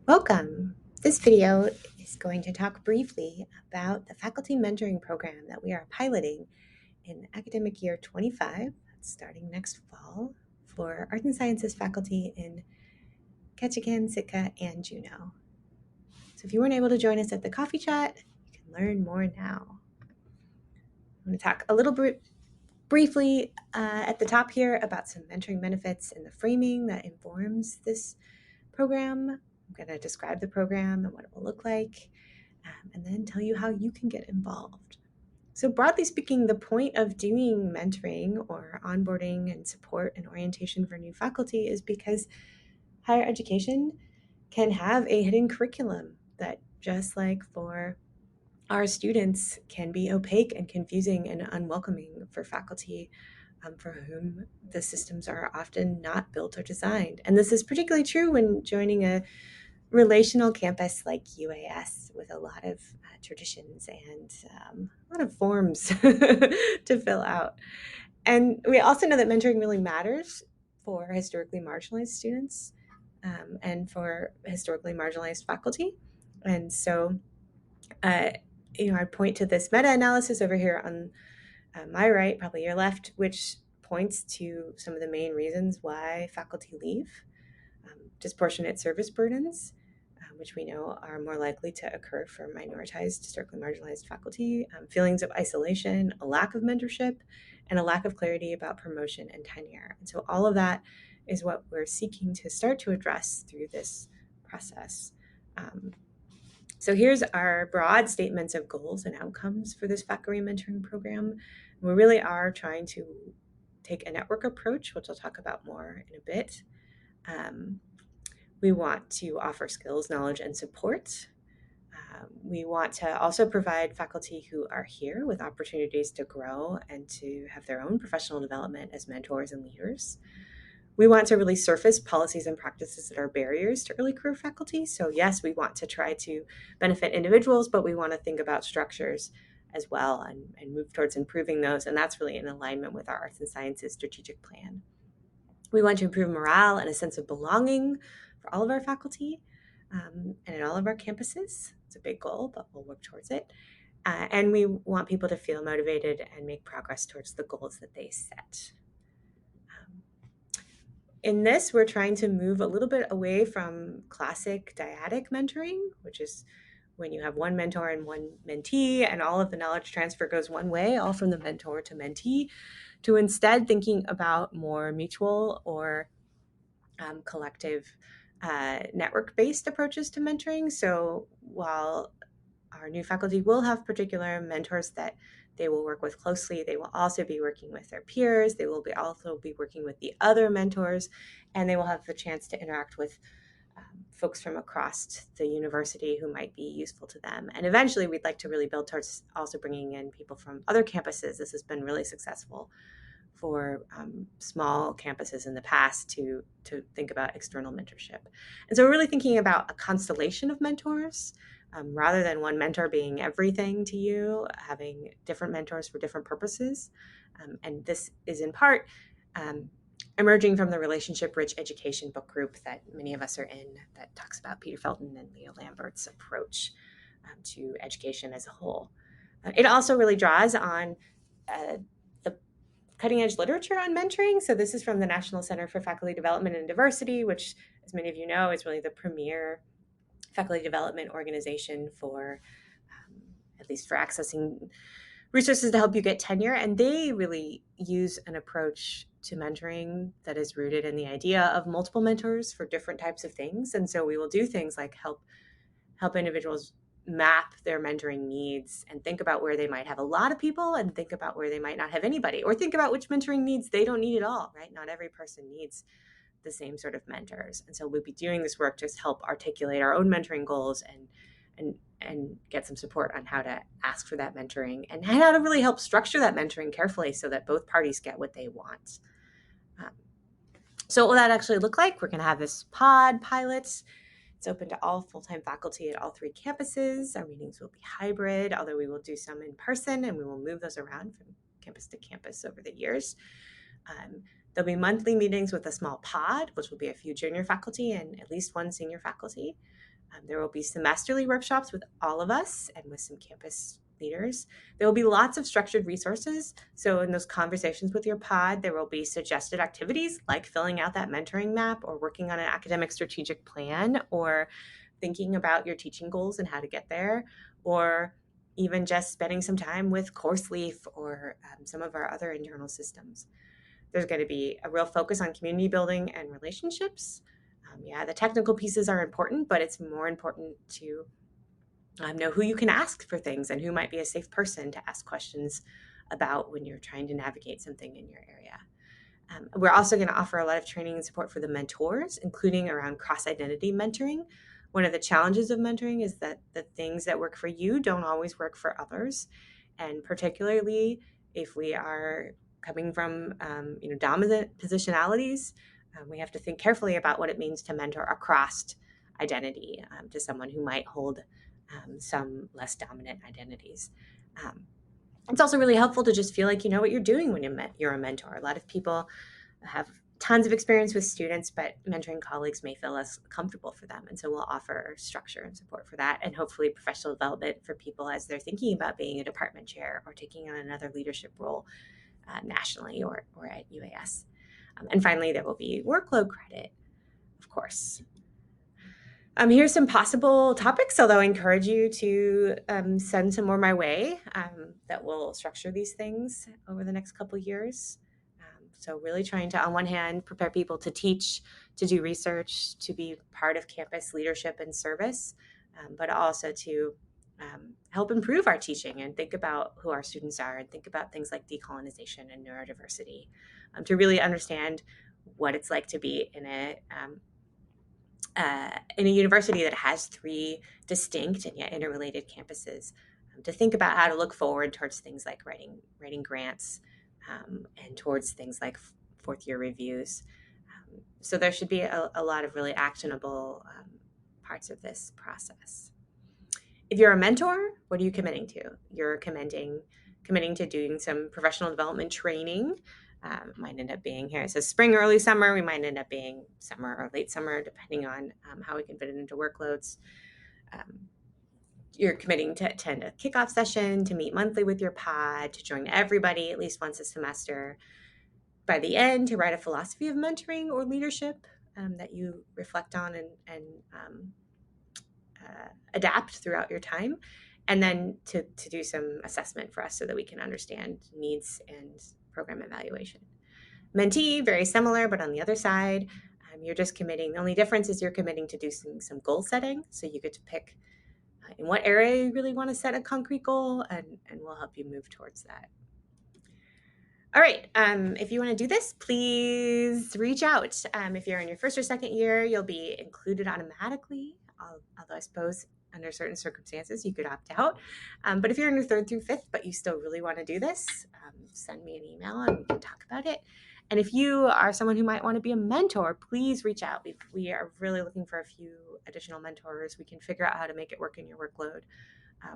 Welcome. This video is going to talk briefly about the faculty mentoring program that we are piloting in academic year 25, starting next fall, for Arts and Sciences faculty in Ketchikan, Sitka, and Juneau. So if you weren't able to join us at the coffee chat, you can learn more now. I'm going to talk a little bit briefly at the top here about some mentoring benefits and the framing that informs this program. I'm going to describe the program and what it will look like, and then tell you how you can get involved. So broadly speaking, the point of doing mentoring or onboarding and support and orientation for new faculty is because higher education can have a hidden curriculum that, just like for our students, can be opaque and confusing and unwelcoming for faculty for whom the systems are often not built or designed. And this is particularly true when joining a relational campus like UAS with a lot of traditions and a lot of forms to fill out. And we also know that mentoring really matters for historically marginalized students and for historically marginalized faculty. And so, I point to this meta-analysis over here on my right, probably your left, which points to some of the main reasons why faculty leave. Disproportionate service burdens, which we know are more likely to occur for minoritized, historically marginalized faculty, feelings of isolation, a lack of mentorship, and a lack of clarity about promotion and tenure. And so all of that is what we're seeking to start to address through this process. So here's our broad statements of goals and outcomes for this faculty mentoring program. We really are trying to take a network approach, which I'll talk about more in a bit. We want to offer skills, knowledge, and support. We want to also provide faculty who are here with opportunities to grow and to have their own professional development as mentors and leaders. We want to really surface policies and practices that are barriers to early career faculty. So yes, we want to try to benefit individuals, but we want to think about structures as well and move towards improving those. And that's really in alignment with our Arts and Sciences strategic plan. We want to improve morale and a sense of belonging for all of our faculty and in all of our campuses. It's a big goal, but we'll work towards it. And we want people to feel motivated and make progress towards the goals that they set. In this, we're trying to move a little bit away from classic dyadic mentoring, which is when you have one mentor and one mentee, and all of the knowledge transfer goes one way, all from the mentor to mentee, to instead thinking about more mutual or collective network-based approaches to mentoring. So while our new faculty will have particular mentors that they will work with closely, they will also be working with their peers, they will also be working with the other mentors, and they will have the chance to interact with folks from across the university who might be useful to them. And eventually we'd like to really build towards also bringing in people from other campuses. This has been really successful for small campuses in the past to think about external mentorship. And so we're really thinking about a constellation of mentors rather than one mentor being everything to you, having different mentors for different purposes. And this is in part emerging from the Relationship Rich Education book group that many of us are in that talks about Peter Felton and Leo Lambert's approach to education as a whole. It also really draws on the cutting edge literature on mentoring. So this is from the National Center for Faculty Development and Diversity, which, as many of you know, is really the premier faculty development organization for, at least for accessing resources to help you get tenure. And they really use an approach to mentoring that is rooted in the idea of multiple mentors for different types of things. And so we will do things like help individuals map their mentoring needs and think about where they might have a lot of people and think about where they might not have anybody, or think about which mentoring needs they don't need at all, right? Not every person needs the same sort of mentors. And so we'll be doing this work to help articulate our own mentoring goals and get some support on how to ask for that mentoring and how to really help structure that mentoring carefully so that both parties get what they want. So what will that actually look like? We're going to have this pod pilot. It's open to all full-time faculty at all 3 campuses. Our meetings will be hybrid, although we will do some in person, and we will move those around from campus to campus over the years. There'll be monthly meetings with a small pod, which will be a few junior faculty and at least one senior faculty. There will be semesterly workshops with all of us and with some campus leaders. There will be lots of structured resources. So in those conversations with your pod, there will be suggested activities like filling out that mentoring map or working on an academic strategic plan or thinking about your teaching goals and how to get there, or even just spending some time with CourseLeaf or some of our other internal systems. There's going to be a real focus on community building and relationships. Yeah, the technical pieces are important, but it's more important to know who you can ask for things and who might be a safe person to ask questions about when you're trying to navigate something in your area. We're also going to offer a lot of training and support for the mentors, including around cross-identity mentoring. One of the challenges of mentoring is that the things that work for you don't always work for others. And particularly if we are coming from dominant positionalities, we have to think carefully about what it means to mentor across identity to someone who might hold some less dominant identities. It's also really helpful to just feel like you know what you're doing when you're a mentor. A lot of people have tons of experience with students, but mentoring colleagues may feel less comfortable for them. And so we'll offer structure and support for that, and hopefully professional development for people as they're thinking about being a department chair or taking on another leadership role nationally or at UAS. And finally, there will be workload credit, of course. Here's some possible topics, although I encourage you to send some more my way that will structure these things over the next couple of years. So really trying to, on one hand, prepare people to teach, to do research, to be part of campus leadership and service, but also to help improve our teaching and think about who our students are and think about things like decolonization and neurodiversity, to really understand what it's like to be in a university that has 3 distinct and yet interrelated campuses, to think about how to look forward towards things like writing grants and towards things like fourth year reviews. So there should be a lot of really actionable parts of this process. If you're a mentor, what are you committing to? You're committing to doing some professional development training. Might end up being here. It says spring, early summer. We might end up being summer or late summer, depending on how we can fit it into workloads. You're committing to attend a kickoff session, to meet monthly with your pod, to join everybody at least once a semester. By the end, to write a philosophy of mentoring or leadership that you reflect on and adapt throughout your time. And then to do some assessment for us so that we can understand needs and program evaluation. Mentee, very similar, but on the other side, you're just committing. The only difference is you're committing to do some goal setting. So you get to pick in what area you really want to set a concrete goal, and we'll help you move towards that. All right, if you want to do this, please reach out. If you're in your first or second year, you'll be included automatically, although I suppose under certain circumstances you could opt out. But if you're in your 3rd through 5th, but you still really want to do this, send me an email and we can talk about it. And if you are someone who might want to be a mentor, please reach out. We are really looking for a few additional mentors. We can figure out how to make it work in your workload.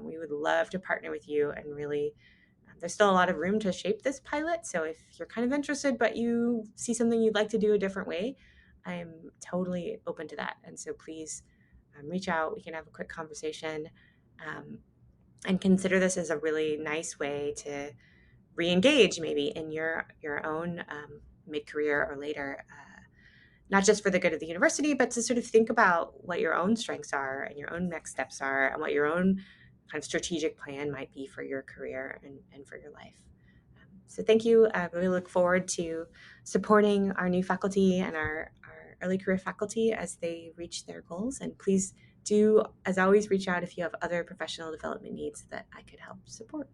We would love to partner with you and really, there's still a lot of room to shape this pilot. So if you're kind of interested, but you see something you'd like to do a different way, I'm totally open to that. And so please reach out. We can have a quick conversation and consider this as a really nice way to re-engage maybe in your own mid-career or later, not just for the good of the university, but to sort of think about what your own strengths are and your own next steps are and what your own kind of strategic plan might be for your career and for your life. So thank you. I really look forward to supporting our new faculty and our early career faculty as they reach their goals. And please do, as always, reach out if you have other professional development needs that I could help support.